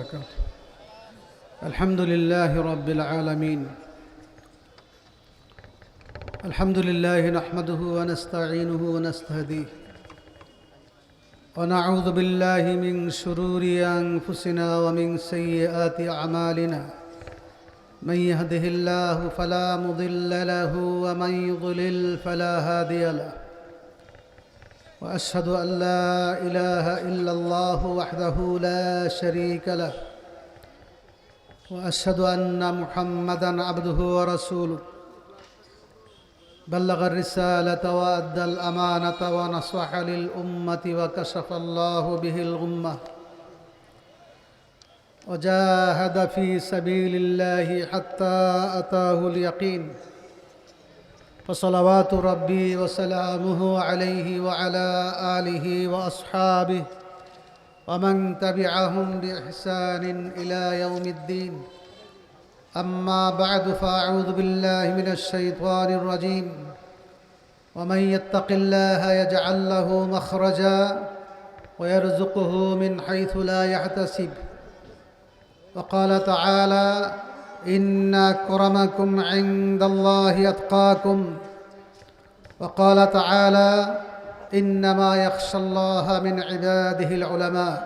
وبركاته. الحمد لله رب العالمين. الحمد لله نحمده ونستعينه ونستهديه ونعوذ بالله من شرور أنفسنا ومن سيئات أعمالنا. من يهده الله فلا مضل له ومن يضلل فلا هادي له. وأشهد أن لا إله إلا الله وحده لا شريك له. وأشهد أن محمدًا عبده ورسوله. بلغ الرسالة وأدى الأمانة ونصح للأمة وكشف الله به الغمة. وجاهد في سبيل الله حتى أتاه اليقين. فصلوات ربي وسلامه عليه وعلى آله وأصحابه ومن تبعهم بإحسان إلى يوم الدين. أما بعد فأعوذ بالله من الشيطان الرجيم. ومن يتق الله يجعل له مخرجا ويرزقه من حيث لا يحتسب. وقال تعالى: إن أكرمكم عند الله أتقاكم. وقال تعالى: إنما يخشى الله من عباده العلماء.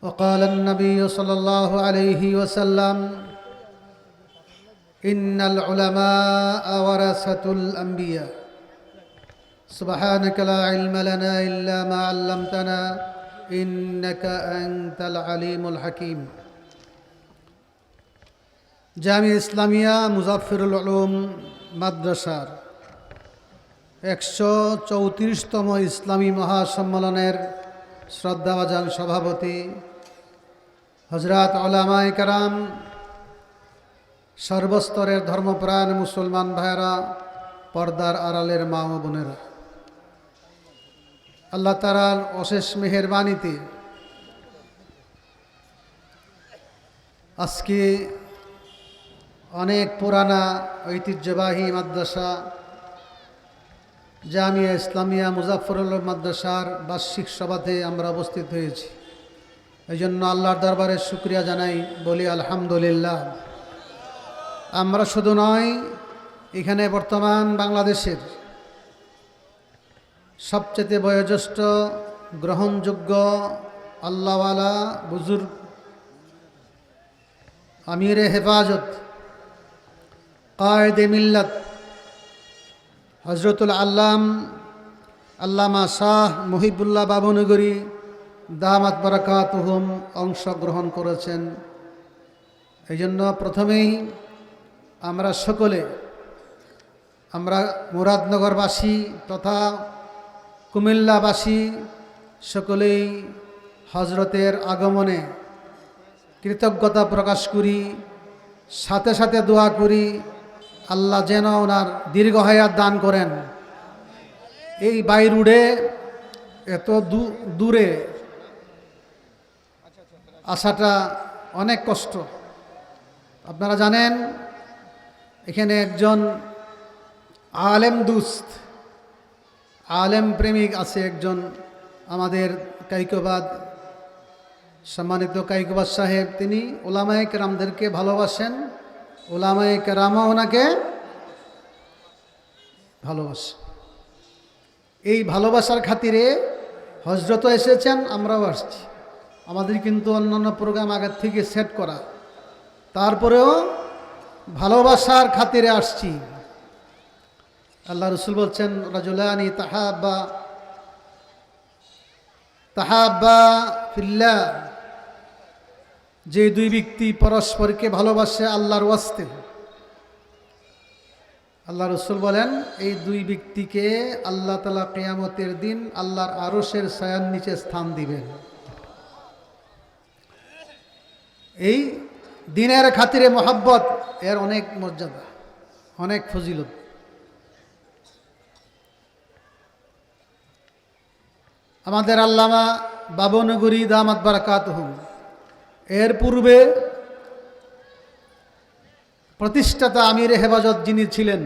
وقال النبي صلى الله عليه وسلم: إن العلماء ورثة الأنبياء. سبحانك لا علم لنا إلا ما علمتنا إنك أنت العليم الحكيم. জামিয়া ইসলামিয়া মুজাফফরুল উলুম মাদ্রাসার 134তম ইসলামী মহাসম্মেলনের শ্রদ্ধাভাজন সভাপতি হযরত উলামায়ে কেরাম, সর্বস্তরের ধর্মপ্রাণ মুসলমান ভাইরা, পর্দার আড়ালের মা ও বোনেরা, আল্লাহ তাআলার অশেষ মেহেরবানিতে আজকে অনেক পুরানা ঐতিহ্যবাহী মাদ্রাসা জামিয়া ইসলামিয়া মুজাফফরুল উলুম মাদ্রাসার বার্ষিক সভাতে আমরা উপস্থিত হয়েছি। এই জন্য আল্লাহর দরবারে শুকরিয়া জানাই, বলি আলহামদুলিল্লাহ। আমরা শুধু নয়, এখানে বর্তমান বাংলাদেশের সবচেয়ে বয়োজ্যেষ্ঠ, গ্রহণযোগ্য, আল্লাহওয়ালা বুজুর্গ, আমিরে হেফাজত, কায়েদে মিল্লাত হযরতুল আল্লামা শাহ মুহিবুল্লাহ বাবুনগরী দামাত বারাকাতুহুম অংশগ্রহণ করেছেন। এই জন্য প্রথমেই আমরা সকলে, আমরা মুরাদনগরবাসী তথা কুমিল্লাবাসী সকলেই হজরতের আগমনে কৃতজ্ঞতা প্রকাশ করি, সাথে সাথে দোয়া করি আল্লাহ যেন ওনার দীর্ঘ হায়াত দান করেন। এই বাই রোডে এত দূরে আসাটা অনেক কষ্ট। আপনারা জানেন, এখানে একজন আলেম দুস্ত, আলেম প্রেমিক আছে একজন, আমাদের কাইকোবাদ, সম্মানিত কাইকোবাদ সাহেব। তিনি উলামায়ে কেরামদেরকে ভালোবাসেন, উলামায়ে কেরামও ওনাকে ভালোবাসেন। এই ভালোবাসার খাতিরে হজরতও এসেছেন, আমরাও আসছি। আমাদের কিন্তু অন্যান্য প্রোগ্রাম আগের থেকে সেট করা, তারপরেও ভালোবাসার খাতিরে আসছি। আল্লাহ রসুল বলছেন, রাজুলানি তাহাব্বা ফিল্লাহ, যে দুই ব্যক্তি পরস্পরকে ভালোবাসে আল্লাহর ওয়াস্তে, আল্লাহ রসুল বলেন এই দুই ব্যক্তিকে আল্লাহ তাআলা কিয়ামতের দিন আল্লাহর আরশের ছায়ার নিচে স্থান দিবেন। এই দিনের খাতিরে মহব্বত, এর অনেক মর্যাদা, অনেক ফজিলত। আমাদের আল্লামা বাবুনগরী দামাত বারাকাতুহুম এর পূর্বে প্রতিষ্ঠাতা আমিরে হেফাজত যিনি ছিলেন,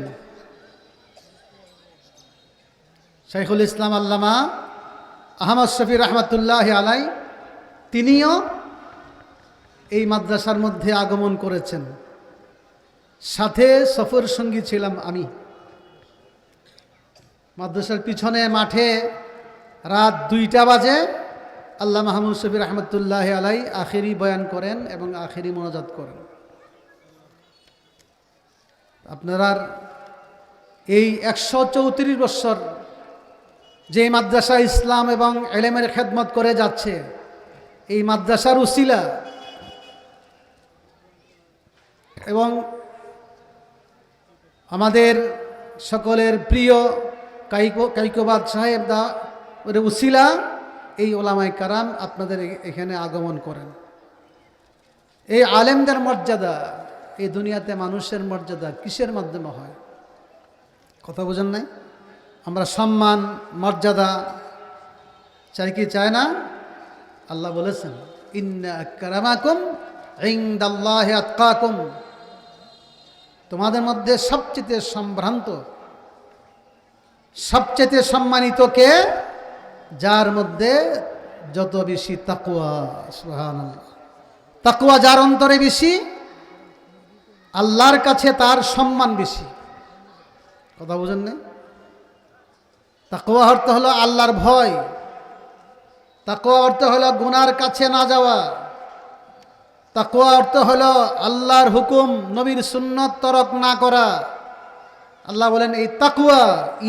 শাইখুল ইসলাম আল্লামা আহমদ শফি রহমতুল্লাহ আলাই, তিনিও এই মাদ্রাসার মধ্যে আগমন করেছেন। সাথে সফর সঙ্গী ছিলাম আমি। মাদ্রাসার পিছনে মাঠে রাত 2টা বাজে আল্লাহ মাহমুদ শফি রহমতুল্লাহ আলাই আখেরি বয়ান করেন এবং আখেরি মোনাজাত করেন। আপনারা এই 134 বছর যে মাদ্রাসা ইসলাম এবং ইলমের খেদমত করে যাচ্ছে, এই মাদ্রাসার উসিলা এবং আমাদের সকলের প্রিয় কাইকোবাদ সাহেব দা উসিলা এই ওলামায়ে কারাম আপনাদের এখানে আগমন করেন। এই আলেমদের মর্যাদা, এই দুনিয়াতে মানুষের মর্যাদা কিসের মাধ্যমে হয়? কথা বোঝেন নাই? আমরা সম্মান মর্যাদা চাই কি চাই না? আল্লাহ বলেছেন ইন্না আকরামাকুম ইনদাল্লাহি আতকাকুম, তোমাদের মধ্যে সবচেয়ে সম্ভ্রান্ত, সবচেয়ে সম্মানিত কে? যার মধ্যে যত বেশি তাকওয়া। সুবহানাল্লাহ। তাকওয়া যার অন্তরে বেশি, আল্লাহর কাছে তার সম্মান বেশি। কথা বুঝেন না? তাকওয়া অর্থ হলো আল্লাহর ভয়, তাকওয়া অর্থ হলো গুনার কাছে না যাওয়া, তাকওয়া অর্থ হলো আল্লাহর হুকুম নবীর সুন্নত তরক না করা। আল্লাহ বলেন এই তাকওয়া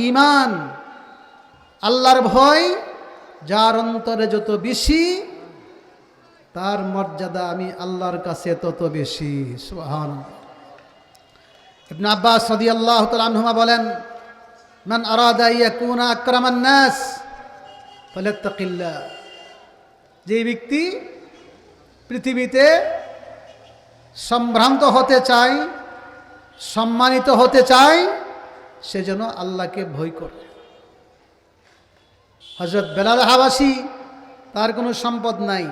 ঈমান, আল্লাহর ভয় যার অন্তরে যত বেশি, তার মর্যাদা আমি আল্লাহর কাছে তত বেশি। সুবহানাল্লাহ। ইবনে আব্বাস রাদিয়াল্লাহু তাআলা আনহুমা বলেন মান আরাদা ইয়াকুনা আকরামান নাস ফালাত্তাকিল্লাহ, যে ব্যক্তি পৃথিবীতে সম্ভ্রান্ত হতে চায়, সম্মানিত হতে চায়, সে যেন আল্লাহকে ভয় করে। হযরত বেলাল হাবাসি, তার কোনো সম্পদ নাই,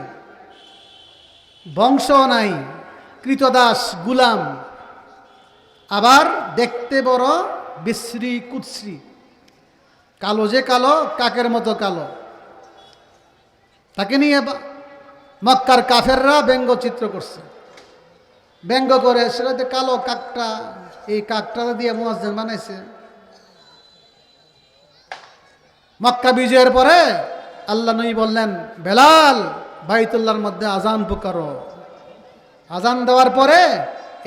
বংশ নাই, কৃতদাস গুলাম, আবার দেখতে বড় বিশ্রী কুৎসি, কালো যে কালো, কাকের মতো কালো। তাকে নিয়ে মক্কার কাফেররা ব্যঙ্গচিত্র করছে, ব্যঙ্গ করে সেটাতে কালো কাকটা, এই কাকটা দিয়ে মুয়াজ্জিন বানাইছে। মক্কা বিজয়ের পরে আল্লাহ নবী বললেন বেলাল বাইতুল্লাহর মধ্যে আজান পুকারো। আজান দেওয়ার পরে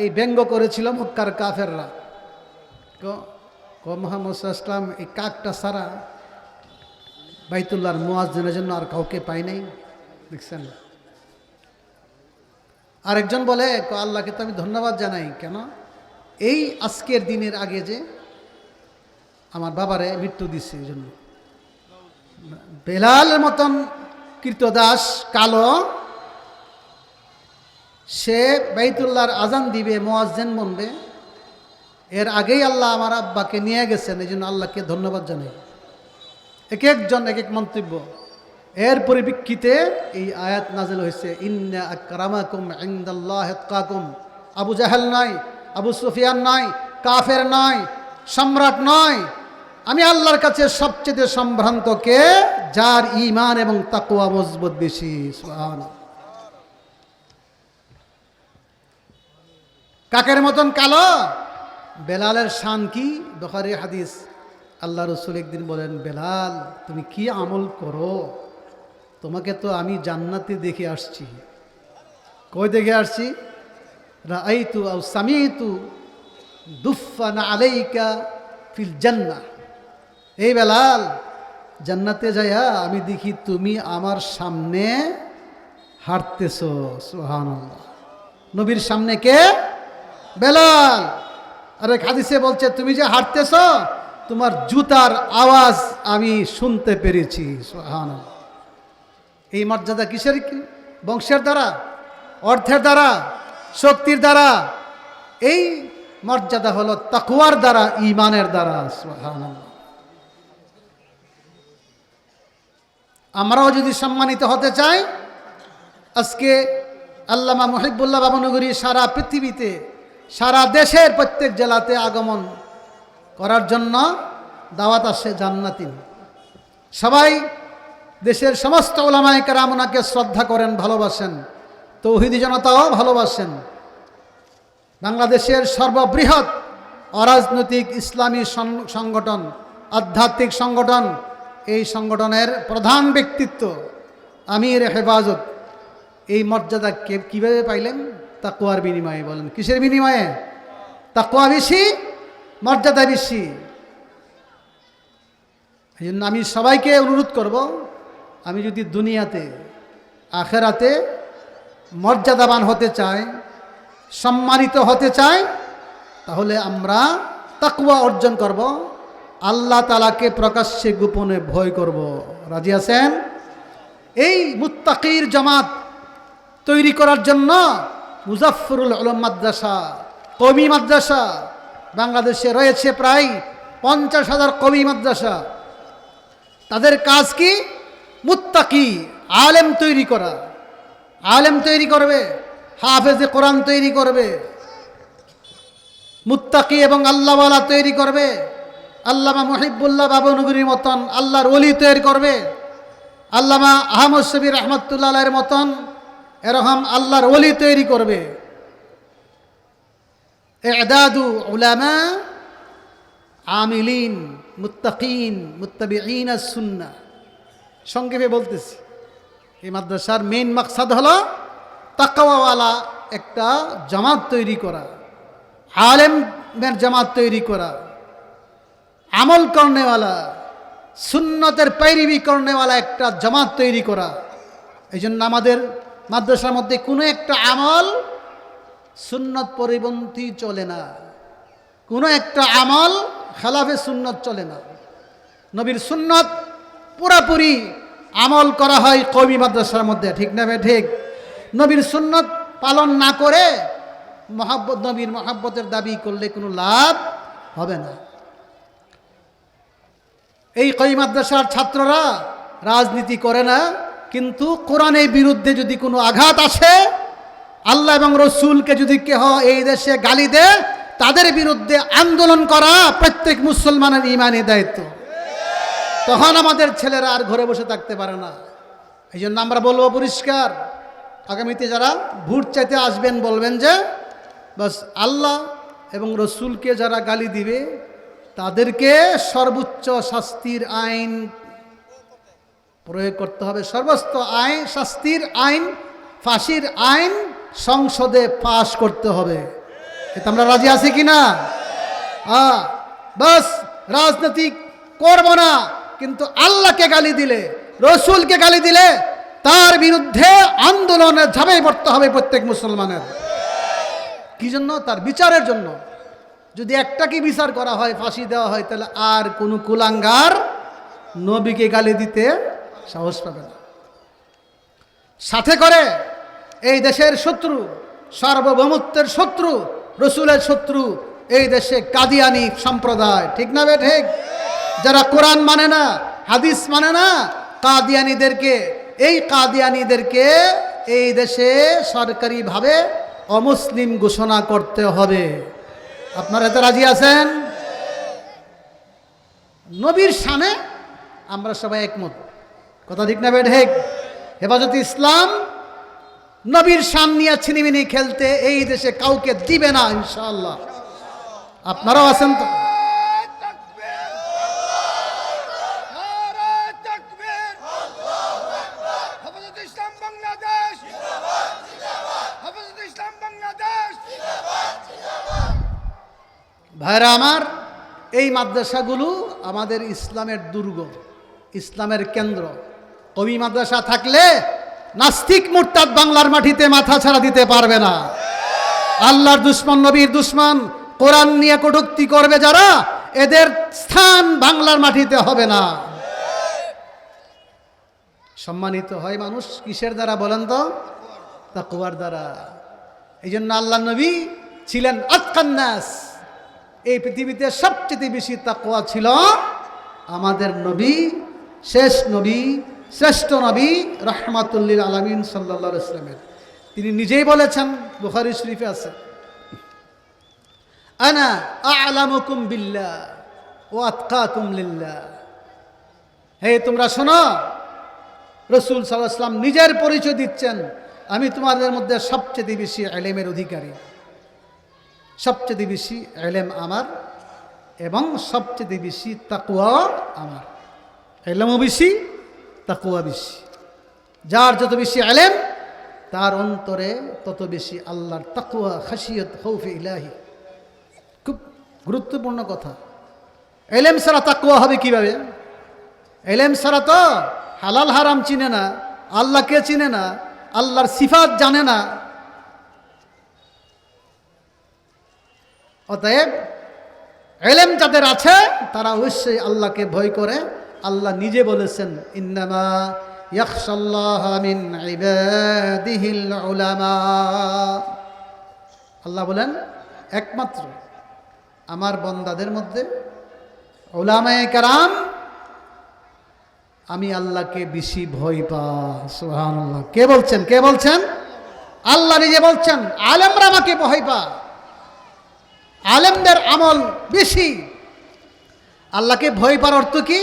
এই ব্যঙ্গ করেছিল মক্কার কাফেররা। মুহাম্মদ সাল্লাল্লাহু আলাইহি ওয়াসাল্লাম এই কাকটা ছাড়া বাইতুল্লাহর মুয়াজ্জিনের জন্য আর কাউকে পাই নাই, দেখছেন? আরেকজন বলে আল্লাহকে তো আমি ধন্যবাদ জানাই, কেন? এই আজকের দিনের আগে যে আমার বাবারে মৃত্যু দিচ্ছে, এই জন্য। বেলালের মতন কৃতদাস কালো, সে বাইতুল্লাহর আজান দিবে, মুয়াজ্জিন বনবে, এর আগেই আল্লাহ আমার আব্বাকে নিয়ে গেছেন, এই জন্য আল্লাহকে ধন্যবাদ জানাই। এক একজন এক এক মন্তব্য। এর পরিপ্রেক্ষিতে এই আয়াত নাযিল হয়েছে ইন্না আকরামাকুম ইনদাল্লাহি আতকাকুম। আবু জাহেল নয়, আবু সুফিয়ান নয়, কাফের নয়, সম্রাট নয়, আমি আল্লাহর কাছে সবচেয়ে সম্ভ্রান্ত কে? যার ঈমান এবং তাকওয়া মজবুত বেশি। সুবহানাল্লাহ। কাকের মতন কালো বেলালের শান কি? বুখারী হাদিস। আল্লাহ রাসূল একদিন বলেন বেলাল তুমি কি আমল করো? তোমাকে তো আমি জান্নাতে দেখে আসছি। কই দেখে আসছি? রাআইতু আও সামিতু দুফান আলাইকা ফিল জান্নাহ। এই বেলাল, জান্নাতে যাইয়া আমি দেখি তুমি আমার সামনে হাঁটতেছো। সুবহানাল্লাহ। নবীর সামনে কে? বেলাল। আর এক হাদিসে বলছে তুমি যে হাঁটতেছো, তোমার জুতার আওয়াজ আমি শুনতে পেরেছি। সুবহানাল্লাহ। এই মর্যাদা কিসের? বংশের দ্বারা, অর্থের দ্বারা, শক্তির দ্বারা? এই মর্যাদা হলো তাকওয়ার দ্বারা, ঈমানের দ্বারা। সুবহানাল্লাহ। আমরাও যদি সম্মানিত হতে চাই, আজকে আল্লামা মুহিবুল্লাহ বাবনগরী সারা পৃথিবীতে, সারা দেশের প্রত্যেক জেলাতে আগমন করার জন্য দাওয়াত আসে জান্নাতি। সবাই দেশের সমস্ত উলামায়ে কেরাম ওনাকে শ্রদ্ধা করেন, ভালোবাসেন। তৌহিদি জনতাও ভালোবাসেন। বাংলাদেশের সর্ববৃহৎ অরাজনৈতিক ইসলামী সংগঠন, আধ্যাত্মিক সংগঠন, এই সংগঠনের প্রধান ব্যক্তিত্ব আমির হেফাজত এই মর্যাদা কীভাবে পাইলেন? তাকওয়ার বিনিময়ে। বলেন কিসের বিনিময়ে? তাকওয়া বেশি, মর্যাদা বেশি। এই জন্য আমি সবাইকে অনুরোধ করব, আমি যদি দুনিয়াতে আখেরাতে মর্যাদাবান হতে চাই, সম্মানিত হতে চাই, তাহলে আমরা তাকওয়া অর্জন করব, আল্লাহ তাআলাকে প্রকাশ্যে গোপনে ভয় করব। রাজি আছেন? এই মুত্তাকির জামাত তৈরি করার জন্য মুজাফফরুল উলুম মাদ্রাসা, কওমি মাদ্রাসা বাংলাদেশে রয়েছে প্রায় 50,000 কওমি মাদ্রাসা। তাদের কাজ কি? মুত্তাকি আলেম তৈরি করা। আলেম তৈরি করবে, হাফেজে কোরআন তৈরি করবে, মুত্তাকি এবং আল্লাহওয়ালা তৈরি করবে, আল্লামা মুহিবুল্লাহ বাবনগরীর মতন আল্লাহর ওলি তৈরি করবে, আল্লামা আহমদ শবীর রহমতুল্লাহ আলাইহির মতন এরকম আল্লাহর ওলি তৈরি করবে। ইদাদু উলামা আমিলিন মুত্তাকিন মুত্তাবিঈন আস-সুন্নাহ। সংক্ষেপে বলতেছি, এই মাদ্রাসার মেইন মাকসাদ হলো তাকওয়াওয়ালা একটা জামাত তৈরি করা, আলেমের জামাত তৈরি করা, আমল করনেওয়ালা, সুন্নতের पैरवी করনেওয়ালা একটা জামাত তৈরি করা। এই জন্য আমাদের মাদ্রাসার মধ্যে কোনো একটা আমল সুন্নত পরিপন্থী চলে না, কোনো একটা আমল খেলাফে সুন্নত চলে না। নবীর সুন্নত পুরাপুরি আমল করা হয় কওমি মাদ্রাসার মধ্যে, ঠিক না ঠিক? নবীর সুন্নত পালন না করে মহব্বত, নবীর মহব্বতের দাবি করলে কোনো লাভ হবে না। এই কওমি মাদ্রাসার ছাত্ররা রাজনীতি করে না, কিন্তু কোরআনের বিরুদ্ধে যদি কোনো আঘাত আসে, আল্লাহ এবং রসুলকে যদি কেহ এই দেশে গালি দেয়, তাদের বিরুদ্ধে আন্দোলন করা প্রত্যেক মুসলমানের ঈমানি দায়িত্ব। তখন আমাদের ছেলেরা আর ঘরে বসে থাকতে পারে না। এই জন্য আমরা বলবো পরিষ্কার, আগামীতে যারা ভোট চাইতে আসবেন বলবেন যে বাস আল্লাহ এবং রসুলকে যারা গালি দিবে তাদেরকে সর্বোচ্চ শাস্তির আইন প্রয়োগ করতে হবে। সর্বোচ্চ আইন, শাস্তির আইন, ফাঁসির আইন সংসদে পাশ করতে হবে। এতে আমরা রাজি আছি কিনা? বাস রাজনীতি করব না, কিন্তু আল্লাহকে গালি দিলে, রসুলকে গালি দিলে তার বিরুদ্ধে আন্দোলনে ঝাঁপিয়ে পড়তে হবে প্রত্যেক মুসলমানের। কি জন্য? তার বিচারের জন্য। যদি একটাকে বিচার করা হয়, ফাঁসি দেওয়া হয়, তাহলে আর কোনো কুলাঙ্গার নবীকে গালি দিতে সাহস পাবে না। সাথে করে এই দেশের শত্রু, সার্বভৌমত্বের শত্রু, রসুলের শত্রু এই দেশে কাদিয়ানি সম্প্রদায়, ঠিক না বে ঠিক? যারা কোরআন মানে না, হাদিস মানে না, কাদিয়ানিদেরকে এই দেশে সরকারিভাবে অমুসলিম ঘোষণা করতে হবে। আপনারা এতে রাজি আছেন? নবীর শানে আমরা সবাই একমত, কথা ঠিক না বে ঠিক? হেফাজতে ইসলাম নবীর শান নিয়ে ছিনিমিনি খেলতে এই দেশে কাউকে দিবে না ইনশাআল্লাহ। আপনারাও আছেন তো? ভাইরা আমার, এই মাদ্রাসাগুলো আমাদের ইসলামের দুর্গ, ইসলামের কেন্দ্র। কওমি মাদ্রাসা থাকলে নাস্তিক মুরতাদ বাংলার মাটিতে মাথা ছাড়া দিতে পারবে না। আল্লাহর দুশমন, নবীর দুশমন, কোরআন নিয়ে কটূক্তি করবে যারা, এদের স্থান বাংলার মাটিতে হবে না। সম্মানিত হয় মানুষ কিসের দ্বারা বলেন তো? তাকওয়ার দ্বারা। এই জন্য আল্লাহ নবী ছিলেন আতকান নাস। এই পৃথিবীতে সবচেয়ে বেশি তাকওয়া ছিল আমাদের নবী, শেষ নবী, শ্রেষ্ঠ নবী রাহমাতুল লিল আলামিন সাল্লাল্লাহু আলাইহি ওয়াসাল্লামের। তিনি নিজেই বলেছেন, বুখারী শরীফে আছে, আনা আ'লামুকুম বিল্লাহ ওয়া আতকাকুম লিল্লাহ। হে তোমরা শোনো, রাসূল সাল্লাল্লাহু আলাইহি ওয়াসাল্লাম নিজের পরিচয় দিচ্ছেন, আমি তোমাদের মধ্যে সবচেয়ে বেশি ইলমের অধিকারী, সবচেয়ে বেশি ইলম আমার এবং সবচেয়ে বেশি তাকওয়া আমার। ইলমও বেশি, তাকওয়া বেশি। যার যত বেশি ইলম তার অন্তরে তত বেশি আল্লাহর তাকওয়া, খাশিয়ত, খৌফ ইলাহি। খুব গুরুত্বপূর্ণ কথা। ইলম ছাড়া তাকওয়া হবে কিভাবে? ইলম ছাড়া তো হালাল হারাম চিনে না, আল্লাহকে চিনে না, আল্লাহর সিফাত জানে না। অতএব ইলম যাদের আছে তারা অবশ্যই আল্লাহকে ভয় করে। আল্লাহ নিজে বলেছেন, ইন্নামা ইয়াখশাল্লাহ মিন ইবাদিহিল উলামা। আল্লাহ বলেন একমাত্র আমার বান্দাদের মধ্যে উলামায়ে কেরাম আমি আল্লাহকে বেশি ভয় পাই। সুবহানাল্লাহ। কে বলছেন? কে বলছেন? আল্লাহ নিজে বলছেন, আলেমরা আমাকে ভয় পায়। আলেমদের আমল বেশি। আল্লাহকে ভয় পাওয়ার অর্থ কি?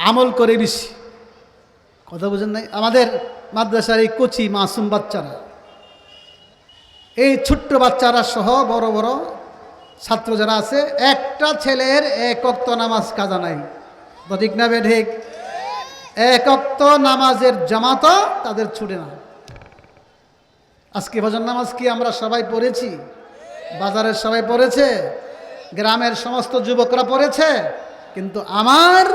আমল করে বেশি। কথা বুঝেন নাই? আমাদের মাদ্রাসার এই কচি মাসুম বাচ্চারা, এই ছোট্ট বাচ্চারা সহ বড় বড় ছাত্র যারা আছে, একটা ছেলের এক ওয়াক্ত নামাজ কাজা নাই। ঠিক না বেঠিক? এক ওয়াক্ত নামাজের জামাত তাদের ছুটে না। আজকে ফজর নামাজ কি আমরা সবাই পড়েছি? বাজারের সবাই পড়েছে, গ্রামের সমস্ত যুবকরা পড়েছে, কিন্তু আমার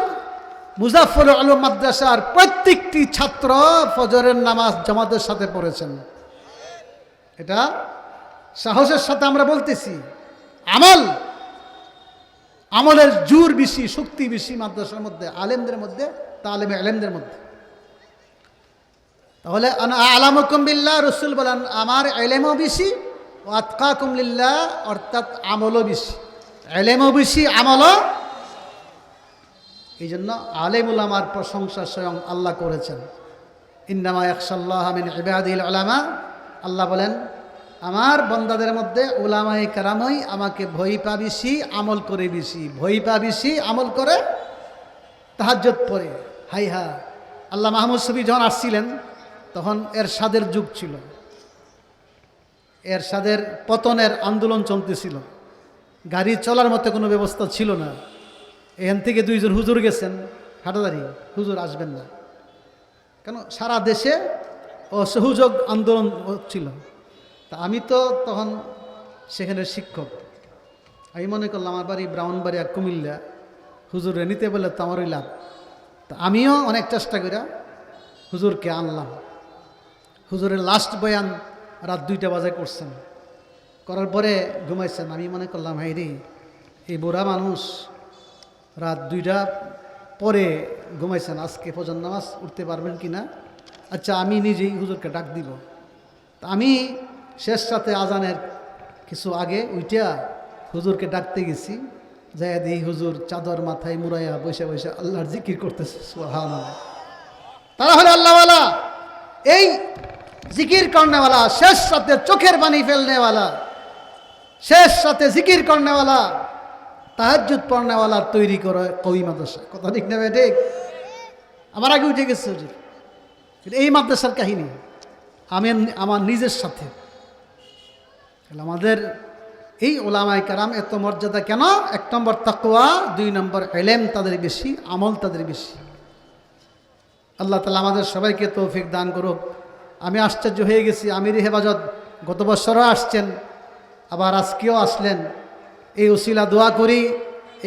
মুজাফফরুল আলম মাদ্রাসার প্রত্যেকটি ছাত্র ফজরের নামাজ জামাতের সাথে পড়েছেন। এটা সাহসের সাথে আমরা বলতেছি। আমলের জোর বেশি, শক্তি বেশি মাদ্রাসার মধ্যে, আলেমদের মধ্যে, তালেবে আলেমদের মধ্যে। তাহলে আনা আলামুকুম বিল্লাহ, রাসূল বলেন আমার ইলমও বেশি, ওয়া আতকাকুম লিল্লাহ, অর্থাৎ আমলও বেশি। ইলমও বেশি, আমলও। এই জন্য আলেম উলামার প্রশংসা স্বয়ং আল্লাহ করেছেন। ইন্নামা ইয়াখশাল্লাহ মিন ইবাদিহিল উলামা। আল্লাহ বলেন আমার বান্দাদের মধ্যে উলামায়ে কেরামই আমাকে ভয় পা বেশি, আমল করে বেশি। ভয় পা বেশি, আমল করে, তাহাজ্জুদ পড়ে। হাই হা! আল্লাহ মাহমুদ শফি যখন আসছিলেন তখন এরশাদের যুগ ছিল। এরশাদের পতনের আন্দোলন চলতেছিল। গাড়ি চলার মতো কোনো ব্যবস্থা ছিল না। এখান থেকে দুইজন হুজুর গেছেন হাটাদারি, হুজুর আসবেন না কেন? সারা দেশে অসহযোগ আন্দোলন হচ্ছিল। তা আমি তো তখন সেখানে শিক্ষক। আমি মনে করলাম আমার বাড়ি ব্রাহ্মণবাড়িয়া, কুমিল্লা, হুজুরে নিতে বললে তো আমারই লাভ। তা আমিও অনেক চেষ্টা করে হুজুরকে আনলাম। হুজুরের লাস্ট বয়ান রাত 2টা বাজে করছেন। করার পরে ঘুমাইছেন। আমি মনে করলাম হাই রে, এই বুড়া মানুষ রাত 2টা পরে ঘুমাইছেন, আজকে ফজর নামাজ উঠতে পারবেন কি না? আচ্ছা আমি নিজেই হুজুরকে ডাক দিব। তা আমি শেষ রাতে আজানের কিছু আগে উইটা হুজুরকে ডাকতে গেছি। যাই দিই হুজুর চাদর মাথায় মুড়াইয়া বসে বসে আল্লাহর জিকির করতেছে। সুবহানাল্লাহ। তারা হলো আল্লাহওয়ালা, এই জিকির করনেওয়ালা, শেষ রাতে চোখের পানি ফেলনেওয়ালা, শেষ রাতে জিকির করনেওয়ালা, তাহাজ্জুদ পড়নেওয়ালা তৈরি করে কওমি মাদ্রাসা। কথা ঠিক না ঠিক? আমার আগে উঠে গেছে হুজুর। এই মাদ্রাসার কাহিনী আমি আমার নিজের সাথে। আমাদের এই ওলামায়ে কেরাম এত মর্যাদা কেন? 1 নম্বর তাকওয়া, 2 নম্বর ইলম তাদের বেশি, আমল তাদের বেশি। আল্লাহ তাআলা আমাদের সবাইকে তৌফিক দান করুক। আমি আশ্চর্য হয়ে গেছি, আমির হেফাজত গত বছরও আসছেন, আবার আজকেও আসলেন। এই ওসিলা দোয়া করি,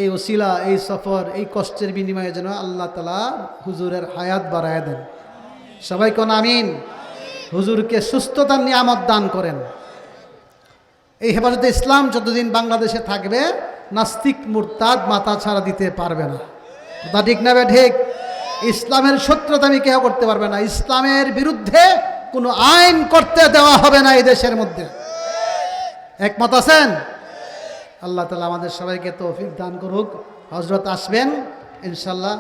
এই ওসিলা, এই সফর, এই কষ্টের বিনিময়ে যেন আল্লাহ তাআলা হুজুরের হায়াত বাড়ায় দেন। সবাই কোন আমিন। হুজুরকে সুস্থতার নিয়ামত দান করেন। এই হেফাজতে ইসলাম যতদিন বাংলাদেশে থাকবে, নাস্তিক মুরতাদ মাথা ছাড়া দিতে পারবে না। তা ঠিক না ঠিক? ইসলামের শত্রুতা কেউ করতে পারবে না। ইসলামের বিরুদ্ধে কোনো আইন করতে দেওয়া হবে না এই দেশের মধ্যে। একমত আছেন? আল্লাহ তাআলা আমাদের সবাইকে তৌফিক দান করুক। হযরত আসবেন ইনশাআল্লাহ,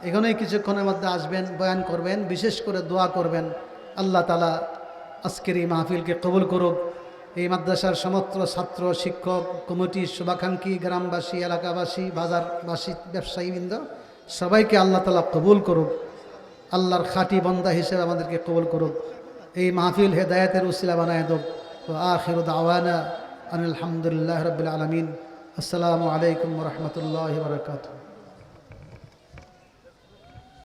এখানেই কিছুক্ষণের মধ্যে আসবেন, বয়ান করবেন, বিশেষ করে দোয়া করবেন। আল্লাহ তাআলা আজকের এই মাহফিলকে কবুল করুক। এই মাদ্রাসার সমস্ত ছাত্র, শিক্ষক, কমিটি, শুভাকাঙ্ক্ষী, গ্রামবাসী, এলাকাবাসী, বাজারবাসী, ব্যবসায়ীবৃন্দ সবাইকে আল্লাহ তাআলা কবুল করুক। আল্লাহর খাঁটি বন্দা হিসেবে আমাদেরকে কবুল করুক। এই মাহফিল হেদায়েতের উসিলা বানায় দেব। আখিরু দাওয়ানা আলহামদুলিল্লাহ রাব্বিল আলামিন। আসসালামু আলাইকুম ওয়া রাহমাতুল্লাহি ওয়া বারাকাতুহু।